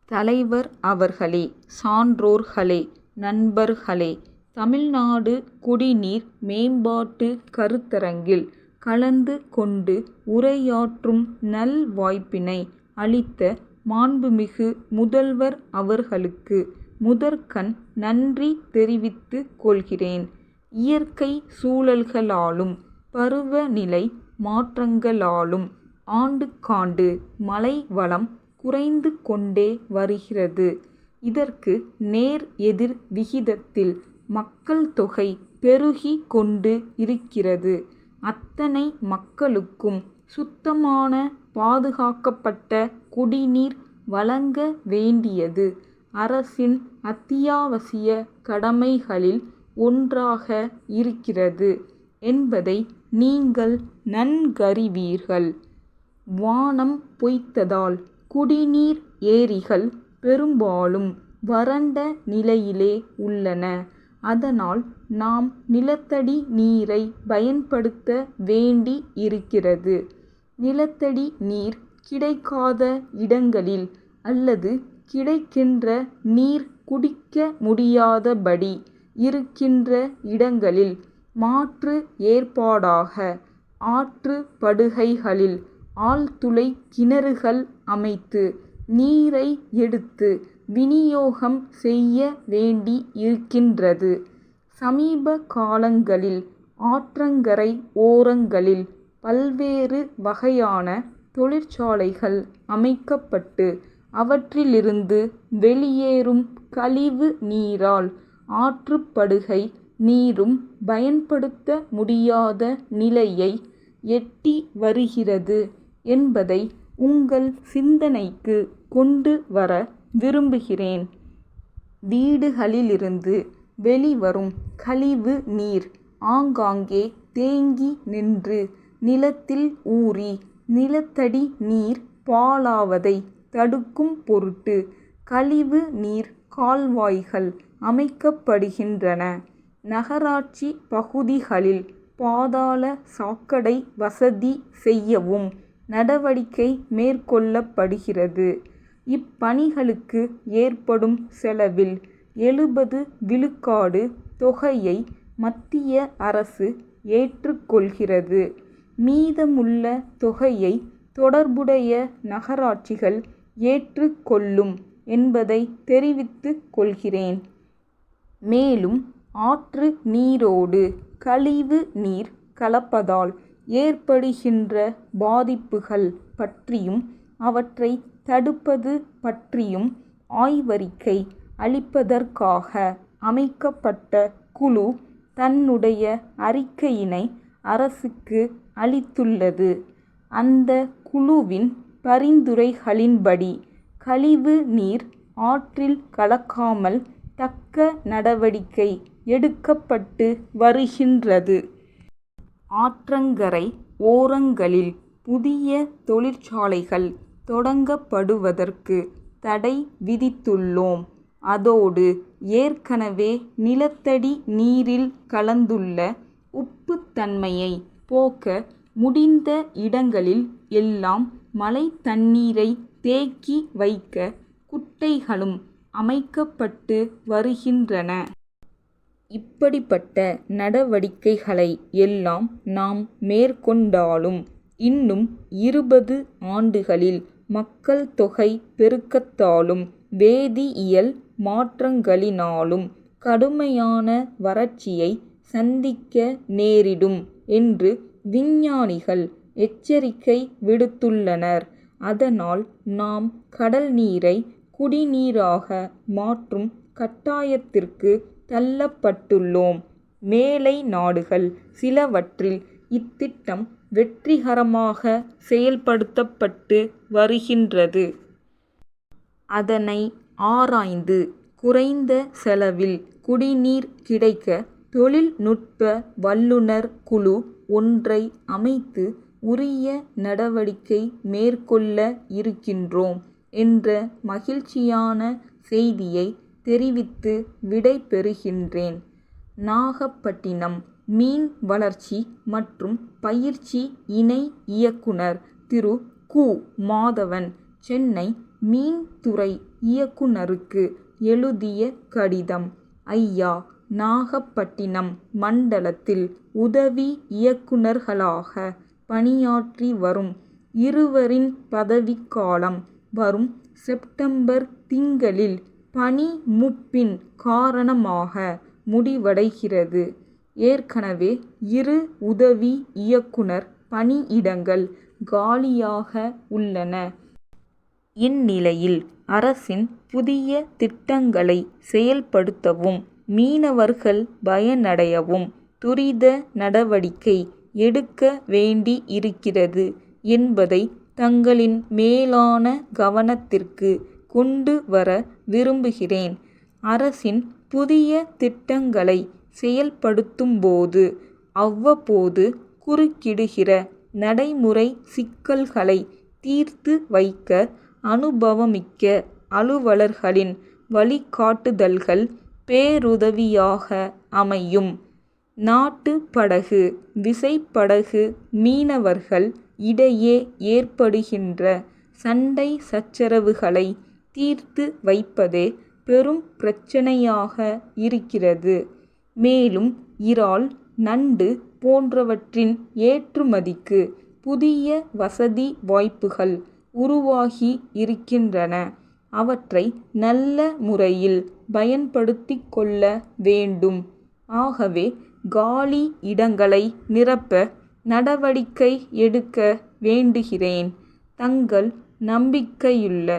தலைவர் அவர்களே, சான்றோர்களே, நண்பர்களே, தமிழ்நாடு குடிநீர் மேம்பாட்டு கருத்தரங்கில் கலந்து கொண்டு உரையாற்றும் நல் வாய்ப்பினை அளித்த மாண்புமிகு முதல்வர் அவர்களுக்கு முதற்கண் நன்றி தெரிவித்துக் கொள்கிறேன். இயற்கை சூழல்களாலும் பருவநிலை மாற்றங்களாலும் ஆண்டுக்காண்டு மழை வளம் குறைந்து கொண்டே வருகிறது. இதற்கு நேர் எதிர் விகிதத்தில் மக்கள் தொகை பெருகி கொண்டு இருக்கிறது. அத்தனை மக்களுக்கும் சுத்தமான பாதுகாக்கப்பட்ட குடிநீர் வழங்க வேண்டியது அரசின் அத்தியாவசிய கடமைகளில் ஒன்றாக இருக்கிறது என்பதை நீங்கள் நன்கறிவீர்கள். வானம் பொய்த்ததால் குடிநீர் ஏரிகள் பெரும்பாலும் வறண்ட நிலையிலே உள்ளன. அதனால் நாம் நிலத்தடி நீரை பயன்படுத்த வேண்டி இருக்கிறது. நிலத்தடி நீர் கிடைக்காத இடங்களில் அல்லது கிடைக்கின்ற நீர் குடிக்க முடியாதபடி இருக்கின்ற இடங்களில் மாற்று ஏற்பாடாக ஆற்று படுகைகளில் ஆழ்துளை கிணறுகள் அமைத்து நீரை எடுத்து விநியோகம் செய்ய வேண்டி இருக்கின்றது. சமீப காலங்களில் ஆற்றங்கரை ஓரங்களில் பல்வேறு வகையான தொழிற்சாலைகள் அமைக்கப்பட்டு அவற்றிலிருந்து வெளியேறும் கழிவு நீரால் ஆற்றுப்படுகை நீரும் பயன்படுத்த முடியாத நிலையை எட்டி வருகிறது என்பதை உங்கள் சிந்தனைக்கு கொண்டு வர விரும்புகிறேன். வீடுகளிலிருந்து வெளிவரும் கழிவு நீர் ஆங்காங்கே தேங்கி நின்று நிலத்தில் ஊறி நிலத்தடி நீர் பாழாவதை தடுக்கும் பொருட்டு கழிவு நீர் கால்வாய்கள் அமைக்கப்படுகின்றன. நகராட்சி பகுதிகளில் பாதாள சாக்கடை வசதி செய்யவும் நடவடிக்கை மேற்கொள்ளப்படுகிறது. இப்பணிகளுக்கு ஏற்படும் செலவில் 70% தொகையை மத்திய அரசு ஏற்றுக்கொள்கிறது. மீதமுள்ள தொகையை தொடர்புடைய நகராட்சிகள் ஏற்றுக்கொள்ளும் என்பதை தெரிவித்துக் கொள்கிறேன். மேலும் ஆற்று நீரோடு கழிவு நீர் கலப்பதால் ஏற்படுகின்ற பாதிப்புகள் பற்றியும் அவற்றை தடுப்பது பற்றியும் ஆய்வறிக்கை அளிப்பதற்காக அமைக்கப்பட்ட குழு தன்னுடைய அறிக்கையினை அரசுக்கு அளித்துள்ளது. அந்த குழுவின் பரிந்துரைகளின்படி கழிவு நீர் ஆற்றில் கலக்காமல் தக்க நடவடிக்கை எடுக்கப்பட்டு வருகின்றது. ஆற்றங்கரை ஓரங்களில் புதிய தொழிற்சாலைகள் தொடங்கப்படுவதற்கு தடை விதித்துள்ளோம். அதோடு ஏற்கனவே நிலத்தடி நீரில் கலந்துள்ள உப்புத்தன்மையை போக்க முடிந்த இடங்களில் எல்லாம் மழை தண்ணீரை தேக்கி வைக்க குட்டைகளும் அமைக்கப்பட்டு வருகின்றன. இப்படிப்பட்ட நடவடிக்கைகளை எல்லாம் நாம் மேற்கொண்டாலும் இன்னும் 20 ஆண்டுகளில் மக்கள் தொகை பெருக்கத்தாலும் வேதியியல் மாற்றங்களினாலும் கடுமையான வறட்சியை சந்திக்க நேரிடும் என்று விஞ்ஞானிகள் எச்சரிக்கை விடுத்துள்ளனர். அதனால் நாம் கடல் நீரை குடிநீராக மாற்றும் கட்டாயத்திற்கு தள்ளப்பட்டுள்ளோம். மேலை நாடுகள் சிலவற்றில் இத்திட்டம் வெற்றிகரமாக செயல்படுத்தப்பட்டு வருகின்றது. அதனை ஆராய்ந்து குறைந்த செலவில் குடிநீர் கிடைக்க தொழில்நுட்ப வல்லுநர் குழு ஒன்றை அமைத்து உரிய நடவடிக்கை மேற்கொள்ள இருக்கின்றோம் என்ற மகிழ்ச்சியான செய்தியை தெரிவித்து விடைபெறுகின்றேன். நாகப்பட்டினம் மீன் வளர்ச்சி மற்றும் பயிற்சி இணை இயக்குனர் திரு கு. மாதவன், சென்னை மீன்துறை இயக்குனருக்கு எழுதிய கடிதம். ஐயா, நாகப்பட்டினம் மண்டலத்தில் உதவி இயக்குனர்களாக பணியாற்றி வரும் இருவரின் பதவிக்காலம் வரும் செப்டம்பர் திங்களில் பணி மூப்பின் காரணமாக முடிவடைகிறது. ஏற்கனவே 2 உதவி இயக்குனர் பணியிடங்கள் காலியாக உள்ளன. இந்நிலையில் அரசின் புதிய திட்டங்களை செயல்படுத்தவும் மீனவர்கள் பயனடையவும் துரித நடவடிக்கை எடுக்க வேண்டி இருக்கிறது என்பதை தங்களின் மேலான கவனத்திற்கு கொண்டு வர விரும்புகிறேன். அரசின் புதிய திட்டங்களை செயல்படுத்தும்போது அவ்வப்போது குறுக்கிடுகிற நடைமுறை சிக்கல்களை தீர்த்து வைக்க அனுபவமிக்க அலுவலர்களின் வழிகாட்டுதல்கள் பேருதவியாக அமையும். நாட்டு படகு, விசைப்படகு மீனவர்கள் இடையே ஏற்படுகின்ற சண்டை சச்சரவுகளை தீர்த்து வைப்பதே பெரும் பிரச்சனையாக இருக்கிறது. மேலும் இறால், நண்டு போன்றவற்றின் ஏற்றுமதிக்கு புதிய வசதி வாய்ப்புகள் உருவாகி இருக்கின்றன. அவற்றை நல்ல முறையில் பயன்படுத்திக் கொள்ள வேண்டும். ஆகவே காலி இடங்களை நிரப்ப நடவடிக்கை எடுக்க வேண்டுகிறேன். தங்கள் நம்பிக்கையுள்ள